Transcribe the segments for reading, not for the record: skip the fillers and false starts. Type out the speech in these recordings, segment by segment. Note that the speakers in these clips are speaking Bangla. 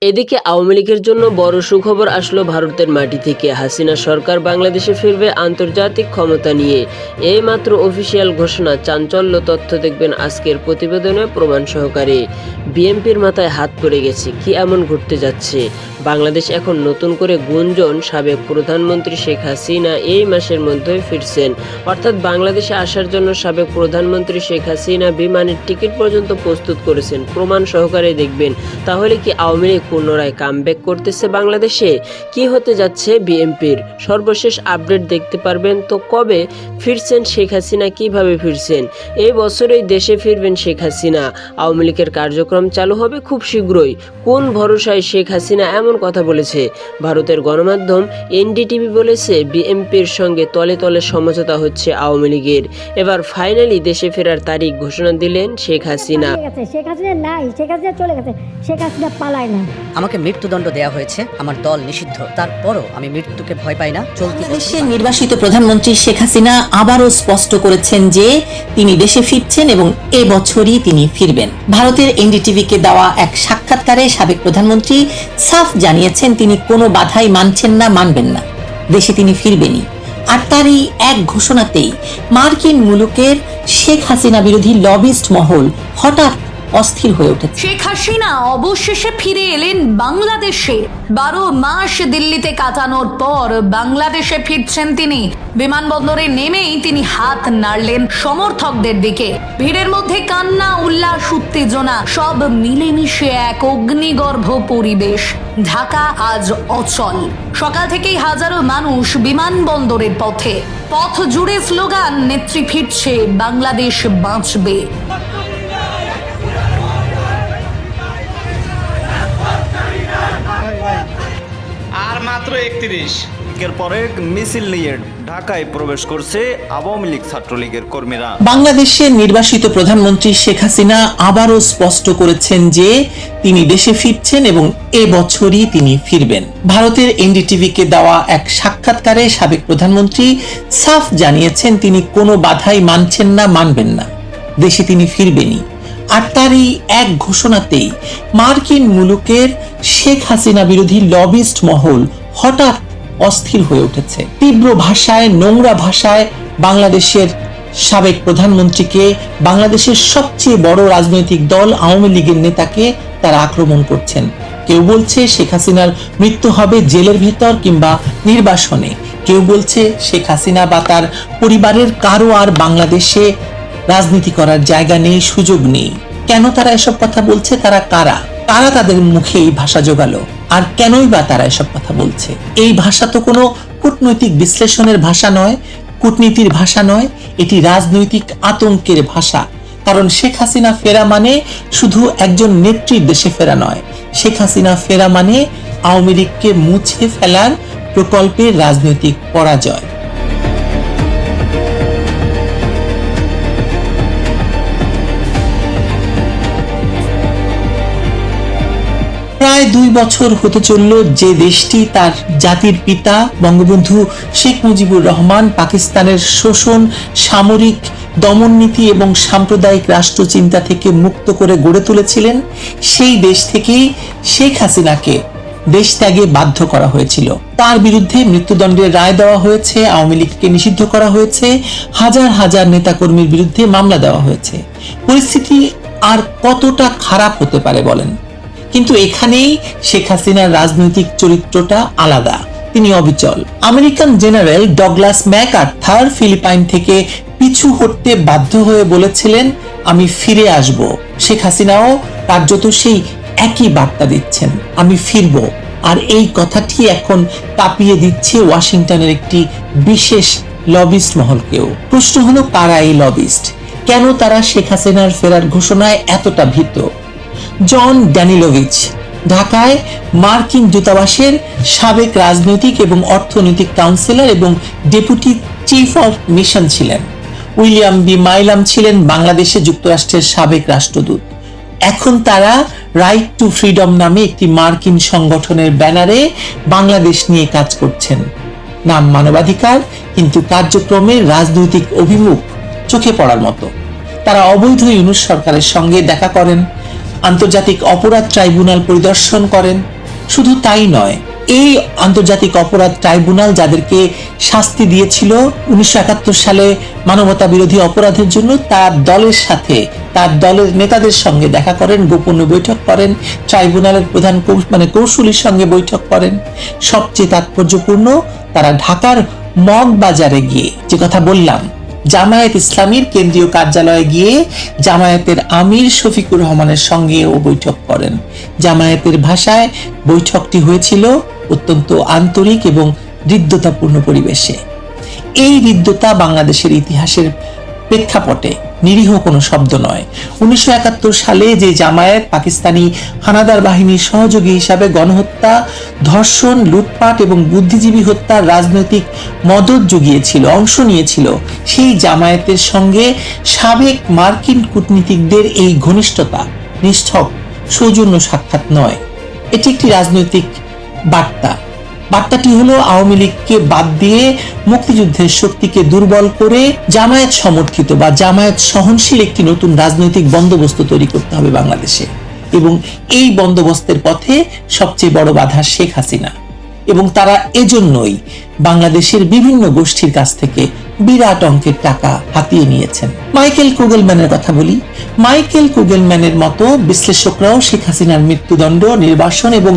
এদিকে আওয়ামী লীগের জন্য বড় সুখবর আসলো ভারতের মাটি থেকে। হাসিনা সরকার বাংলাদেশে ফিরবে আন্তর্জাতিক ক্ষমতা নিয়ে। এই মাত্র অফিসিয়াল ঘোষণা। চাঞ্চল্য তথ্য দেখবেন আজকের প্রতিবেদনে প্রমাণ সহকারে। বিএনপির মাথায় হাত পড়ে গেছে, কি এমন ঘটতে যাচ্ছে? বাংলাদেশ এখন নতুন করে গুঞ্জন সাবেক প্রধানমন্ত্রী শেখ হাসিনা এই মাসের মধ্যেই ফিরছেন। অর্থাৎ বাংলাদেশে আসার জন্য সাবেক প্রধানমন্ত্রী শেখ হাসিনা বিমানের টিকিট পর্যন্ত প্রস্তুত করেছেন। প্রমাণ সহকারে দেখবেন। তাহলে কি আওয়ামী লীগ পুনরায় কামব্যাক করতেছে বাংলাদেশে? কি হতে যাচ্ছে বিএনপির সর্বশেষ আপডেট দেখতে পারবেন। তো কবে ফিরছেন শেখ হাসিনা, কিভাবে ফিরছেন? এই বছরেই দেশে ফিরবেন শেখ হাসিনা। আওয়ামী লীগের কার্যক্রম চালু হবে খুব শীঘ্রই। কোন ভরসায় শেখ হাসিনা এমন কথা বলেছে? ভারতের গণমাধ্যম এনডিটিভি বলেছে বিএনপির সঙ্গে তলে তলে সমঝোতা হচ্ছে আওয়ামী লীগের। এবার ফাইনালি দেশে ফেরার তারিখ ঘোষণা দিলেন শেখ হাসিনা। শেখ হাসিনা নাই, শেখ হাসিনা চলে গেছে, শেখ হাসিনা পালায় না। আমাকে মৃত্যুদণ্ড দেয়া হয়েছে, আমার দল নিষিদ্ধ, তারপরও আমি মৃত্যুকে ভয় পাই না। দেশের নির্বাসিত প্রধানমন্ত্রী শেখ হাসিনা আবারও স্পষ্ট করেছেন যে তিনি দেশে ফিরছেন এবং এবছরই তিনি ফিরবেন। ভারতের এনডিটিভিকে দেওয়া এক সাক্ষাৎকারে সাবেক প্রধানমন্ত্রী সাফ জানিয়েছেন তিনি কোনো বাধাই মানছেন না, মানবেন না, দেশে তিনি ফিরবেনই। আর তারই এক ঘোষণাতেই মার্কিন মুলুকের শেখ হাসিনা বিরোধী লবিস্ট মহল হঠাৎ অস্থির হয়ে উঠেছে। শেখ হাসিনা অবশেষে ফিরে এলেন বাংলাদেশে। 12 মাস দিল্লিতে কাটানোর পর বাংলাদেশে ফিরছেন তিনি। বিমানবন্দরে নেমেই তিনি হাত নাড়লেন সমর্থকদের দিকে। ভিড়ের মধ্যে কান্না, উল্লাস, উত্তেজনা সব মিলেমিশে এক অগ্নিগর্ভ পরিবেশ। ঢাকা আজ অচল। সকাল থেকেই হাজারো মানুষ বিমানবন্দরের পথে। পথ জুড়ে স্লোগান, নেত্রী ফিরছে, বাংলাদেশ বাঁচবে। আর মাত্র 31 এর পরে মিছিল নিয়ে ঢাকায় প্রবেশ করছে আওয়ামী লীগ ছাত্রলীগের কর্মীরা। বাংলাদেশের নির্বাসিত প্রধানমন্ত্রী শেখ হাসিনা আবারও স্পষ্ট করেছেন যে তিনি দেশে ফিরছেন এবং এবছরই তিনি ফিরবেন। ভারতের এনডিটিভিকে দেওয়া এক সাক্ষাৎকারে সাবেক প্রধানমন্ত্রী সাফ জানিয়েছেন তিনি কোনো বাধাই মানছেন না, মানবেন না, দেশে তিনি ফিরবেনই। আর তারই এক ঘোষণাতেই মার্কিন মুলুকের শেখ হাসিনা বিরোধী লবিস্ট মহল হঠাৎ অস্থির হয়ে উঠেছে। তীব্র ভাষায়, নোংরা ভাষায় বাংলাদেশের সাবেক প্রধানমন্ত্রীকে, বাংলাদেশের সবচেয়ে বড় রাজনৈতিক দল আওয়ামী লীগের নেতাকে তারা আক্রমণ করছেন। কেউ বলছে শেখ হাসিনার মৃত্যু হবে জেলের ভেতর কিংবা নির্বাসনে। কেউ বলছে শেখ হাসিনা বা তার পরিবারের কারো আর বাংলাদেশে রাজনীতি করার জায়গা নেই, সুযোগ নেই। কেন তারা এসব কথা বলছে? তারা কারা? তারা তাদের মুখে এই ভাষা জোগালো। আর কেনই বা তারা এসব কথা বলছে? এই ভাষা তো কোনো কূটনৈতিক বিশ্লেষণের ভাষা নয়, কূটনীতির ভাষা নয়, এটি রাজনৈতিক আতঙ্কের ভাষা। কারণ শেখ হাসিনা ফেরা মানে শুধু একজন নেত্রীর দেশে ফেরা নয়। শেখ হাসিনা ফেরা মানে আওয়ামী লীগকে মুছে ফেলার প্রকল্পের রাজনৈতিক পরাজয়। প্রায় 2 বছর হতে চলল যে দেশটি তার জাতির পিতা বঙ্গবন্ধু শেখ মুজিবুর রহমান পাকিস্তানের শোষণ, সামরিক দমননীতি এবং সাম্প্রদায়িক রাষ্ট্রচিন্তা থেকে মুক্ত করে গড়ে তুলেছিলেন, সেই দেশ থেকেই শেখ হাসিনাকে দেশ ত্যাগে বাধ্য করা হয়েছিল। তার বিরুদ্ধে মৃত্যুদণ্ডের রায় দেওয়া হয়েছে, আওয়ামী লীগকে নিষিদ্ধ করা হয়েছে, হাজার হাজার নেতাকর্মীর বিরুদ্ধে মামলা দেওয়া হয়েছে। পরিস্থিতি আর কতটা খারাপ হতে পারে বলেন? কিন্তু এখানেই শেখ হাসিনার রাজনৈতিক চরিত্রটা আলাদা, তিনি অবিচল। American general Douglas MacArthur Philippines থেকে পিছু হটতে বাধ্য হয়ে বলেছিলেন আমি ফিরে আসব। শেখ হাসিনাও কার্যত সেই একই বার্তা দিচ্ছেন, আমি ফিরব। আর এই কথাটি এখন কাঁপিয়ে দিচ্ছে ওয়াশিংটনের একটি বিশেষ লবিস্ট মহলকেও। প্রশ্ন হলো কারা এই লবিস্ট? কেন তারা শেখ হাসিনার ফেরার ঘোষণায় এতটা ভীত? জন ড্যানিলোভিচ ঢাকায় মার্কিন দূতাবাসের সাবেক রাজনৈতিক এবং অর্থনৈতিক কাউন্সিলর এবং ডেপুটি চিফ অফ মিশন ছিলেন। উইলিয়াম বি মাইলাম ছিলেন বাংলাদেশে যুক্তরাষ্ট্রের সাবেক রাষ্ট্রদূত। এখন তারা রাইট টু ফ্রিডম নামে একটি মার্কিন সংগঠনের ব্যানারে বাংলাদেশ নিয়ে কাজ করছেন। নাম মানবাধিকার, কিন্তু কার্যক্রমে রাজনৈতিক অভিমুখ চোখে পড়ার মতো। তারা অবৈধ ইউনূস সরকারের সঙ্গে দেখা করেন, আন্তর্জাতিক অপরাধ ট্রাইব্যুনাল পরিদর্শন করেন। শুধু তাই নয়, এই আন্তর্জাতিক অপরাধ ট্রাইব্যুনাল যাদেরকে শাস্তি দিয়েছিল 1971 সালে মানবতা বিরোধী অপরাধের জন্য, তার দলের সাথে, তার দলের নেতাদের সঙ্গে দেখা করেন, গোপনে বৈঠক করেন, ট্রাইব্যুনালের প্রধান কৌশলীর সঙ্গে বৈঠক করেন। সবচেয়ে তাৎপর্যপূর্ণ, তারা ঢাকার মগ বাজারে গিয়ে, যে কথা বললাম, জামায়াত ইসলামীর কেন্দ্রীয় কার্যালয়ে গিয়ে জামায়াতের আমির শফিকুর রহমানের সঙ্গেও বৈঠক করেন। জামায়াতের ভাষায় বৈঠকটি হয়েছিল অত্যন্ত আন্তরিক এবং হৃদ্যতাপূর্ণ পরিবেশে। এই হৃদ্যতা বাংলাদেশের ইতিহাসের প্রেক্ষাপটে নিরীহ কোনো শব্দ নয়। 1971 সালে যে জামায়াত পাকিস্তানি হানাদার বাহিনীর সহযোগী হিসাবে গণহত্যা, ধর্ষণ, লুটপাট এবং বুদ্ধিজীবী হত্যার রাজনৈতিক মদত জুগিয়েছিল, অংশ নিয়েছিল, সেই জামায়াতের সঙ্গে সাবেক মার্কিন কূটনীতিকদের এই ঘনিষ্ঠতা নিষ্ঠক সৌজন্য সাক্ষাৎ নয়, এটি একটি রাজনৈতিক বার্তা। বার্তাটি হলো আওয়ামী লীগকে বাদ দিয়ে মুক্তিযুদ্ধের শক্তিকে দুর্বল করে জামায়াত সমর্থিত বা জামায়াত সহনশীল একটি নতুন রাজনৈতিক বন্দোবস্ত তৈরি করতে হবে বাংলাদেশে। এবং এই বন্দোবস্তের পথে সবচেয়ে বড় বাধা শেখ হাসিনা, এবং তারা এজন্যই বাংলাদেশের বিভিন্ন গোষ্ঠীর কাছ থেকে বিরাট অঙ্কের টাকা হাতিয়ে নিয়েছেন। মাইকেল কুগেলম্যানের কথা বলি। মাইকেল কুগেলম্যানের মতো বিশ্লেষকরাও শেখ হাসিনার মৃত্যুদণ্ড, নির্বাসন এবং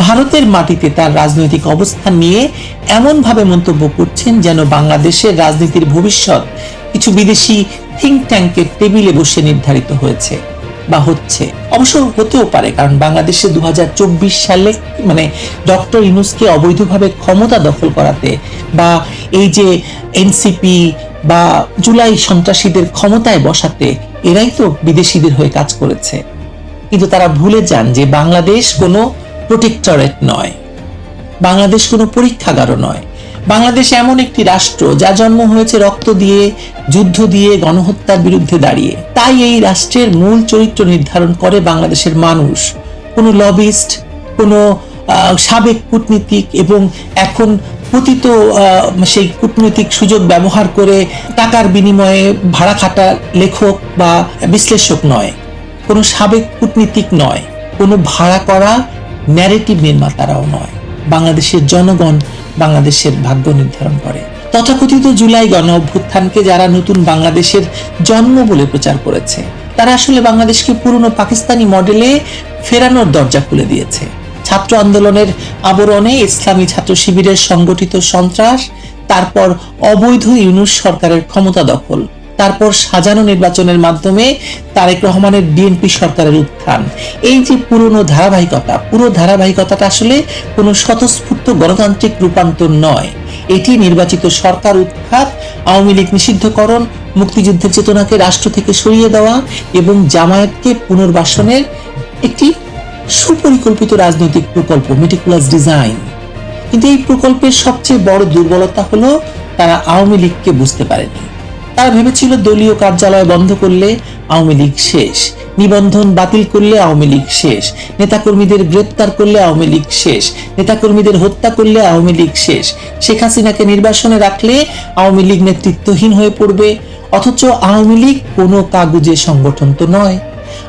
ভারতের মাটিতে তার রাজনৈতিক অবস্থান নিয়ে এমনভাবে মন্তব্য করছেন যেন বাংলাদেশের রাজনীতির ভবিষ্যৎ কিছু বিদেশি থিঙ্ক ট্যাঙ্কের টেবিলে বসে নির্ধারিত হয়েছে বা হচ্ছে। অবশ্য হতেও পারে, কারণ বাংলাদেশে 2024 সালে ডক্টর ইউনূসকে অবৈধভাবে ক্ষমতা দখল করাতে বা এই যে এনসিপি বা জুলাই সন্ত্রাসীদের ক্ষমতায় বসাতে এরাই তো বিদেশিদের হয়ে কাজ করেছে। কিন্তু তারা ভুলে যান যে বাংলাদেশ কোনো প্রোটেক্টরেট নয়, বাংলাদেশ কোনো পরীক্ষাগারও নয়। বাংলাদেশ এমন একটি রাষ্ট্র যা জন্ম হয়েছে রক্ত দিয়ে, যুদ্ধ দিয়ে, গণহত্যার বিরুদ্ধে দাঁড়িয়ে। তাই এই রাষ্ট্রের মূল চরিত্র নির্ধারণ করে বাংলাদেশের মানুষ, কোনো লবিস্ট, কোনো সাবেক কূটনীতিক এবং এখন পতিত সেই কূটনৈতিক সুযোগ ব্যবহার করে টাকার বিনিময়ে ভাড়া খাটা লেখক বা বিশ্লেষক নয়, কোনো সাবেক কূটনীতিক নয়, কোনো ভাড়া করা ন্যারেটিভ নির্মাতারাও নয়। বাংলাদেশের জনগণ বাংলাদেশের ভাগ্য নির্ধারণ করে। তথাকথিত জুলাই গণ অভ্যুত্থানকে যারা নতুন বাংলাদেশের জন্ম বলে প্রচার করেছে, তারা আসলে বাংলাদেশকে পুরনো পাকিস্তানি মডেলে ফেরানোর দরজা খুলে দিয়েছে। ছাত্র আন্দোলনের আবরণে ইসলামী ছাত্র শিবিরের সংগঠিত সন্ত্রাস, তারপর অবৈধ ইউনূস সরকারের ক্ষমতা দখল, তারপর সাজানো নির্বাচনের মাধ্যমে তারেক রহমানের বিএনপি সরকারের উত্থান, এই যে পুরনো ধারাবাহিকতা, পুরো ধারাবাহিকতাটা আসলে কোনো স্বতঃস্ফূর্ত গণতান্ত্রিক রূপান্তর নয়। এটি নির্বাচিত সরকার উৎখাত, আওয়ামী লীগ নিষিদ্ধকরণ, মুক্তিযুদ্ধের চেতনাকে রাষ্ট্র থেকে সরিয়ে দেওয়া এবং জামায়াতকে পুনর্বাসনের একটি সুপরিকল্পিত রাজনৈতিক প্রকল্প, মেটিকুলাস ডিজাইন। কিন্তু এই প্রকল্পের সবচেয়ে বড় দুর্বলতা হলো তারা আওয়ামী লীগকে বুঝতে পারেনি। তারা ভেবেছিল দলীয় কার্যালয় বন্ধ করলে আওয়ামী লীগ শেষ, নিবন্ধন বাতিল করলে আওয়ামী লীগ শেষ, নেতাকর্মীদের গ্রেপ্তার করলে আওয়ামী লীগ শেষ, নেতাকর্মীদের হত্যা করলে আওয়ামী লীগ শেষ, শেখ হাসিনাকে নির্বাসনে রাখলে আওয়ামী লীগ নেতৃত্বহীন হয়ে পড়বে। অথচ আওয়ামী লীগ কোনো কাগুজে সংগঠন তো নয়।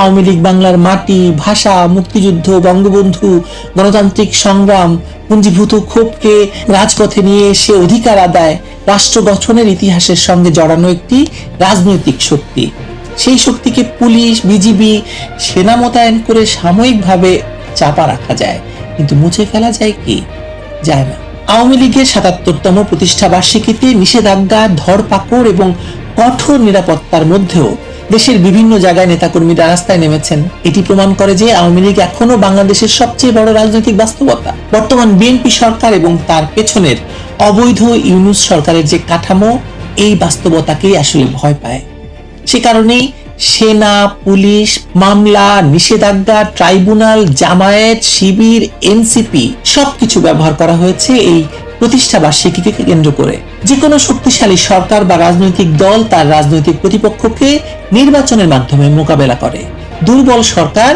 আওয়ামী লীগ বাংলার মাটি, ভাষা, মুক্তিযুদ্ধ, বঙ্গবন্ধু, গণতান্ত্রিক সংগ্রাম, পুঞ্জীভূত ক্ষোভকে রাজপথে নিয়ে এসে অধিকার আদায়, রাষ্ট্র গঠনের ইতিহাসের সঙ্গে জড়ানো একটি রাজনৈতিক শক্তি। সেই শক্তিকে পুলিশ, বিজিবি, সেনা মোতায়েন করে সাময়িকভাবে চাপা রাখা যায়, কিন্তু মুছে ফেলা যায় কি? যায় না। আওয়ামী লীগের ৭৭তম প্রতিষ্ঠা বার্ষিকীতে নিষেধাজ্ঞা, ধরপাকড় এবং কঠোর নিরাপত্তার মধ্যেও দেশের বিভিন্ন জায়গায় নেতাকর্মীরা রাস্তায় নেমেছেন। এটি প্রমাণ করে যে আওয়ামী লীগ এখনো বাংলাদেশের সবচেয়ে বড় রাজনৈতিক বাস্তবতা। বর্তমান বিএনপি সরকার এবং তার পেছনের অবৈধ ইউনূস সরকারের যে কাঠামো, এই বাস্তবতাকেই আসলে ভয় পায়। সে কারণেই সেনা, পুলিশ, মামলা, নিষেধাজ্ঞা, ট্রাইব্যুনাল, জামায়াত, শিবির, এনসিপি সবকিছু ব্যবহার করা হয়েছে এই প্রতিষ্ঠা বার্ষিকীকে কেন্দ্র করে। যে কোনো শক্তিশালী সরকার বা রাজনৈতিক দল তার রাজনৈতিক প্রতিপক্ষকে নির্বাচনের মাধ্যমে মোকাবেলা করে। দুর্বল সরকার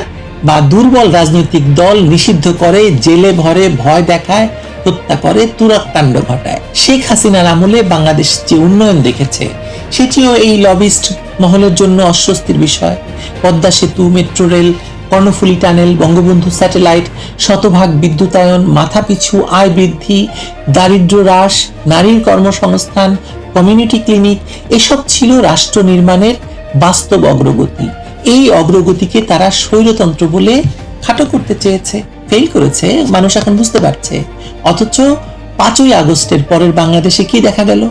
বা দুর্বল রাজনৈতিক দল নিষিদ্ধ করে, জেলে ভরে, ভয় দেখায়, হত্যা করে, তুরাগকাণ্ড ঘটায়। শেখ হাসিনার আমলে বাংলাদেশ যে উন্নয়ন দেখেছে, সেটিও এই লবিস্ট মহলের জন্য অস্বস্তির বিষয়। পদ্মা সেতু, metro rail, Karnaphuli tunnel, Bangabandhu satellite, শতভাগ বিদ্যুতায়ন, মাথাপিছু আয় বৃদ্ধি, দারিদ্র্য হ্রাস, নারীর কর্মসংস্থান, কমিউনিটি ক্লিনিক, এসব ছিল রাষ্ট্র নির্মাণের বাস্তব অগ্রগতি। এই অগ্রগতিকে তারা স্বৈরতন্ত্র বলে খাটো করতে চেয়েছে, ফেল করেছে, মানুষ এখন বুঝতে পারছে। অথচ 5ই আগস্টের পরের বাংলাদেশে কি দেখা গেল?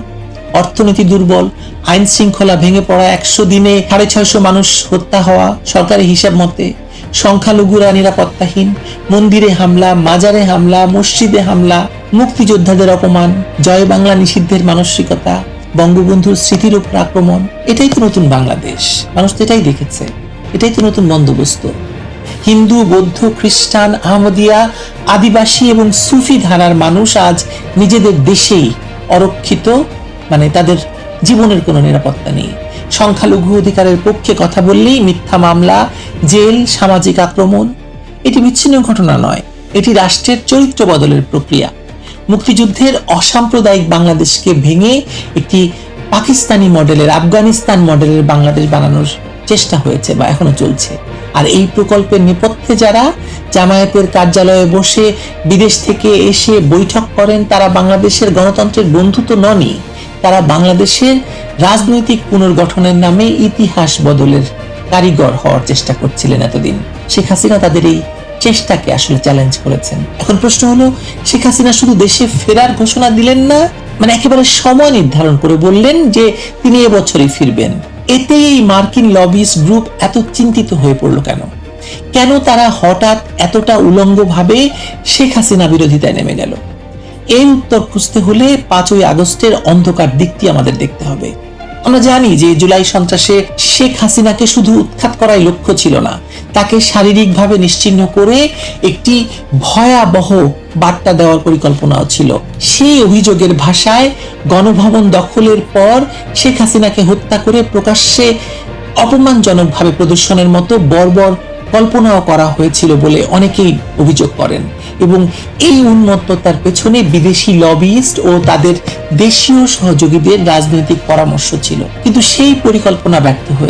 অর্থনীতি দুর্বল, আইন শৃঙ্খলা ভেঙে পড়া, 100 দিনে 650 মানুষ হত্যা হওয়া সরকারি হিসাব মতে, সংখ্যালঘুরা নিরাপত্তাহীন, মন্দিরে হামলা, মাজারে হামলা, মসজিদে হামলা, মুক্তিযোদ্ধাদের অপমান, জয় বাংলা নিষিদ্ধের মানসিকতা, বঙ্গবন্ধুর স্মৃতির উপর আক্রমণ। এটাই তো নতুন বাংলাদেশ, মানুষ তো এটাই দেখেছে, এটাই তো নতুন বন্দোবস্ত। হিন্দু, বৌদ্ধ, খ্রিস্টান, আহমদিয়া, আদিবাসী এবং সুফি ধারার মানুষ আজ নিজেদের দেশেই অরক্ষিত, মানে তাদের জীবনের কোনো নিরাপত্তা নেই। সংখ্যালঘু অধিকারের পক্ষে কথা বললেই মিথ্যা মামলা, জেল, সামাজিক আক্রমণ। এটি বিচ্ছিন্ন ঘটনা নয়, এটি রাষ্ট্রের চরিত্র বদলের প্রক্রিয়া। মুক্তিযুদ্ধের অসাম্প্রদায়িক বাংলাদেশকে ভেঙে একটি পাকিস্তানি মডেলের, আফগানিস্তান মডেলের বাংলাদেশ বানানোর চেষ্টা হয়েছে বা এখনো চলছে। আর এই প্রকল্পের নেপথ্যে যারা জামায়াতের কার্যালয়ে বসে বিদেশ থেকে এসে বৈঠক করেন, তারা বাংলাদেশের গণতন্ত্রের বন্ধু তো ননই, তারা বাংলাদেশের রাজনৈতিক পুনর্গঠনের নামে ইতিহাস বদলের কারিগর হওয়ার চেষ্টা করছিলেন এতদিন। শেখ হাসিনা তাদের এই চেষ্টাকে আসলে চ্যালেঞ্জ করেছেন। এখন প্রশ্ন হলো, শেখ হাসিনা শুধু দেশে ফেরার ঘোষণা দিলেন না, মানে একেবারে সময় নির্ধারণ করে বললেন যে তিনি এবছরই ফিরবেন। এতে এই মার্কিন লবিস্ট গ্রুপ এত চিন্তিত হয়ে পড়লো কেন? কেন তারা হঠাৎ এতটা উলঙ্গভাবে শেখ হাসিনা বিরোধিতায় নেমে গেল? এর উত্তর খুঁজতে হলে 5ই আগস্টের অন্ধকার দিকটি আমাদের দেখতে হবে। আমরা জানি যে জুলাই সন্ত্রাসে শেখ হাসিনাকে শুধু উৎখাত করাই লক্ষ্য ছিল না, তাকে শারীরিকভাবে নিশ্চিহ্ন করে একটি ভয়াবহ বার্তা দেওয়ার পরিকল্পনাও ছিল। সেই অভিযোগের ভাষায় গণভবন দখলের পর শেখ হাসিনাকে হত্যা করে প্রকাশ্যে অপমানজনকভাবে প্রদর্শনের মতো বর্বর কল্পনাও করা হয়েছিল বলে অনেকেই অভিযোগ করেন। এবং এই উন্মত্ততার পেছনে বিদেশি লবিস্ট ও তাদের দেশীয় সহযোগীদের রাজনৈতিক পরামর্শ ছিল, কিন্তু সেই পরিকল্পনা ব্যর্থ হয়েছে।